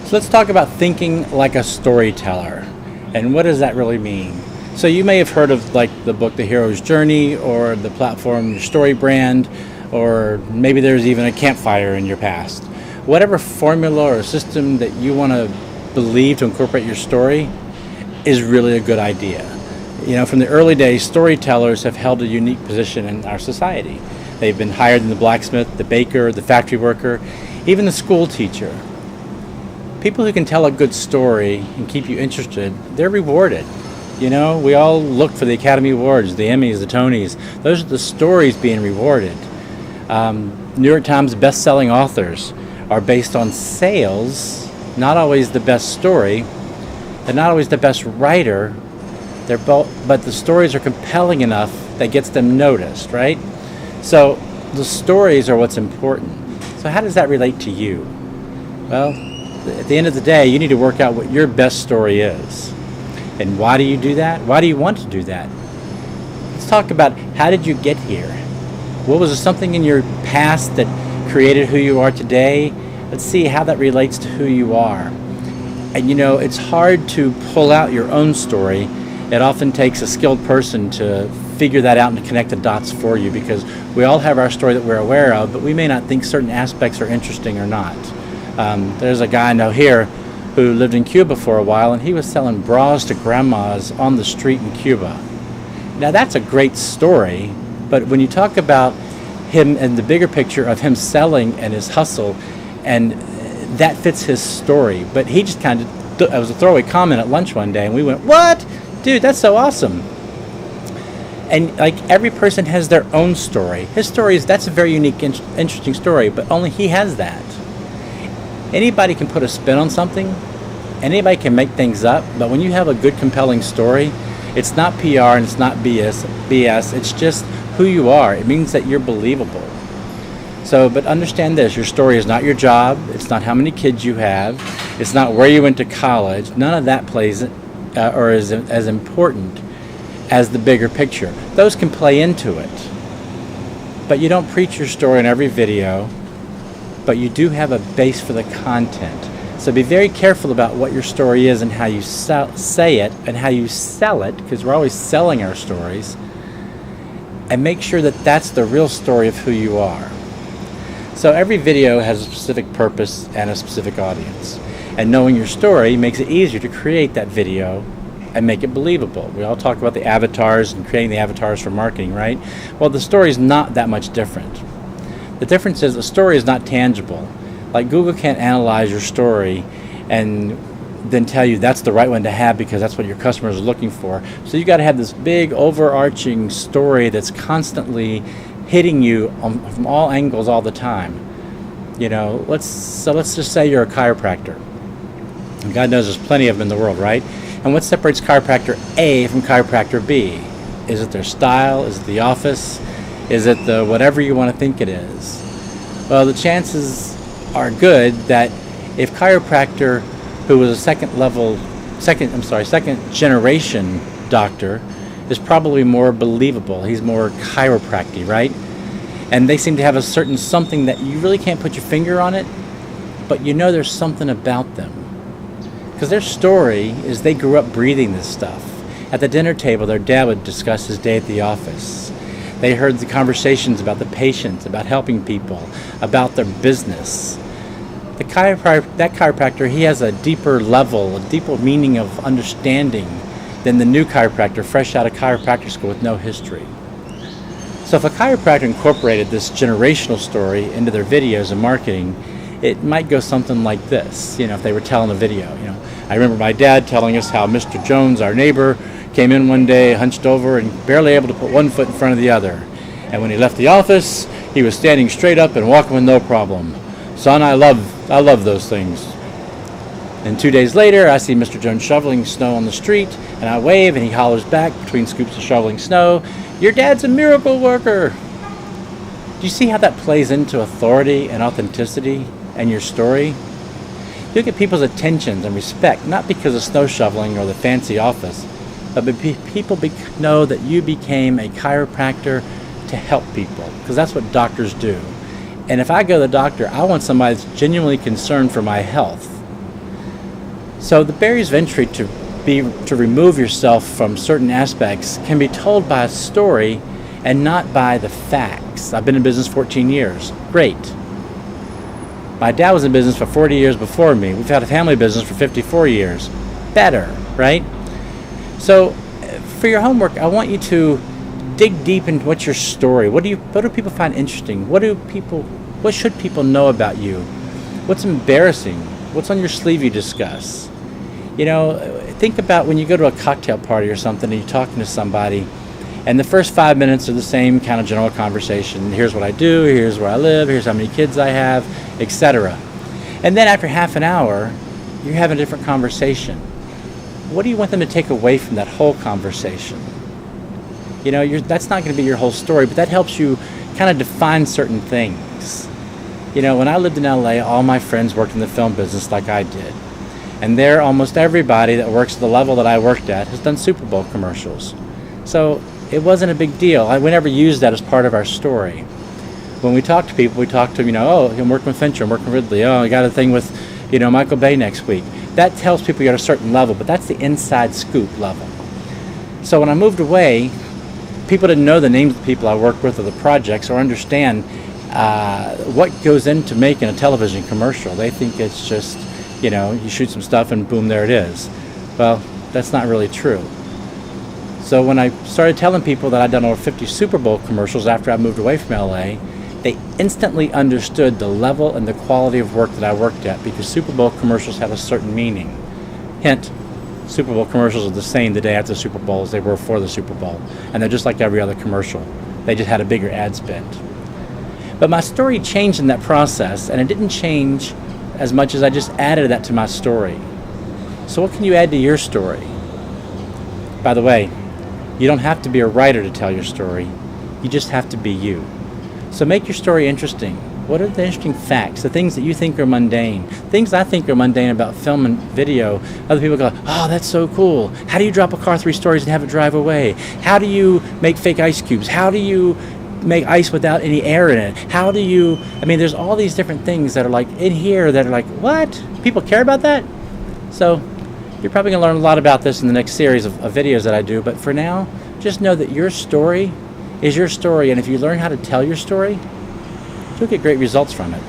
So let's talk about thinking like a storyteller. And what does that really mean? So you may have heard of like the book The Hero's Journey, or the platform Your Story Brand, or maybe there's even a campfire in your past. Whatever formula or system that you want to believe to incorporate your story is really a good idea. You know, from the early days, storytellers have held a unique position in our society. They've been higher than the blacksmith, the baker, the factory worker, even the school teacher. People who can tell a good story and keep you interested, they're rewarded. You know, we all look for the Academy Awards, the Emmys, the Tonys. Those are the stories being rewarded. New York Times best-selling authors are based on sales, not always the best story. They're not always the best writer. But the stories are compelling enough that gets them noticed, right? So the stories are what's important. So how does that relate to you? Well, at the end of the day, you need to work out what your best story is. And why do you do that? Why do you want to do that? Let's talk about, how did you get here? What was something in your past that created who you are today? Let's see how that relates to who you are. And you know, it's hard to pull out your own story. It often takes a skilled person to figure that out and to connect the dots for you, because we all have our story that we're aware of, but we may not think certain aspects are interesting or not. There's a guy I know here who lived in Cuba for a while, and he was selling bras to grandmas on the street in Cuba. Now that's a great story, but when you talk about him and the bigger picture of him selling and his hustle, and that fits his story. But he just kind of, it was a throwaway comment at lunch one day, and we went, "What? Dude, that's so awesome." And like, every person has their own story. His story that's a very unique, interesting story, but only he has that. Anybody can put a spin on something. Anybody can make things up. But when you have a good, compelling story, it's not PR and it's not BS. It's just who you are. It means that you're believable. So, but understand this, your story is not your job. It's not how many kids you have. It's not where you went to college. None of that plays or is as important as the bigger picture. Those can play into it. But you don't preach your story in every video, but you do have a base for the content. So be very careful about what your story is and how you say it and how you sell it, because we're always selling our stories. And make sure that that's the real story of who you are. So every video has a specific purpose and a specific audience. And knowing your story makes it easier to create that video and make it believable. We all talk about the avatars and creating the avatars for marketing, right? Well, the story is not that much different. The difference is the story is not tangible. Like, Google can't analyze your story and then tell you that's the right one to have because that's what your customers are looking for. So you got to have this big overarching story that's constantly hitting you from all angles all the time. You know, let's just say you're a chiropractor. And God knows there's plenty of them in the world, right? And what separates chiropractor A from chiropractor B? Is it their style? Is it the office? Is it the whatever you want to think it is? Well, the chances are good that if chiropractor, who was a second generation doctor, is probably more believable. He's more chiropractic, right? And they seem to have a certain something that you really can't put your finger on it, but you know there's something about them. Because their story is they grew up breathing this stuff. At the dinner table, their dad would discuss his day at the office. They heard the conversations about the patients, about helping people, about their business. That chiropractor, he has a deeper level, a deeper meaning of understanding than the new chiropractor fresh out of chiropractic school with no history. So if a chiropractor incorporated this generational story into their videos and marketing, it might go something like this. You know, if they were telling a video, you know, I remember my dad telling us how Mr. Jones, our neighbor, came in one day, hunched over, and barely able to put one foot in front of the other. And when he left the office, he was standing straight up and walking with no problem. Son, I love those things. And 2 days later, I see Mr. Jones shoveling snow on the street, and I wave, and he hollers back between scoops of shoveling snow, "Your dad's a miracle worker." Do you see how that plays into authority and authenticity and your story? You'll get people's attention and respect, not because of snow shoveling or the fancy office, but people know that you became a chiropractor to help people, because that's what doctors do. And if I go to the doctor, I want somebody that's genuinely concerned for my health. So the barriers of entry to remove yourself from certain aspects can be told by a story and not by the facts. I've been in business 14 years. Great. My dad was in business for 40 years before me. We've had a family business for 54 years. Better, right? So for your homework, I want you to dig deep into what's your story. What do people find interesting? What should people know about you? What's embarrassing? What's on your sleeve you discuss? Think about when you go to a cocktail party or something and you're talking to somebody, and the first 5 minutes are the same kind of general conversation. Here's what I do, here's where I live, here's how many kids I have, etc. And then after half an hour, you're having a different conversation. What do you want them to take away from that whole conversation? That's not going to be your whole story, but that helps you kind of define certain things. When I lived in LA, all my friends worked in the film business like I did. And there, almost everybody that works at the level that I worked at has done Super Bowl commercials. So it wasn't a big deal. We never used that as part of our story. When we talk to people, we talk to them, I'm working with Fincher, I'm working with Ridley, I got a thing with, Michael Bay next week. That tells people you're at a certain level, but that's the inside scoop level. So when I moved away, people didn't know the names of the people I worked with or the projects or understand what goes into making a television commercial. They think it's just, you shoot some stuff and boom, there it is. Well, that's not really true. So when I started telling people that I'd done over 50 Super Bowl commercials after I moved away from LA, they instantly understood the level and the quality of work that I worked at because Super Bowl commercials had a certain meaning. Hint, Super Bowl commercials are the same the day after the Super Bowl as they were for the Super Bowl. And they're just like every other commercial. They just had a bigger ad spend. But my story changed in that process, and it didn't change as much as I just added that to my story. So what can you add to your story? By the way, you don't have to be a writer to tell your story. You just have to be you. So make your story interesting. What are the interesting facts, the things that you think are mundane? Things I think are mundane about film and video, other people go, oh, that's so cool. How do you drop a car 3 stories and have it drive away? How do you make fake ice cubes? How do you make ice without any air in it? There's all these different things that are like in here that are like, what? People care about that? So you're probably going to learn a lot about this in the next series of videos that I do, but for now, just know that your story is your story, and if you learn how to tell your story, you'll get great results from it.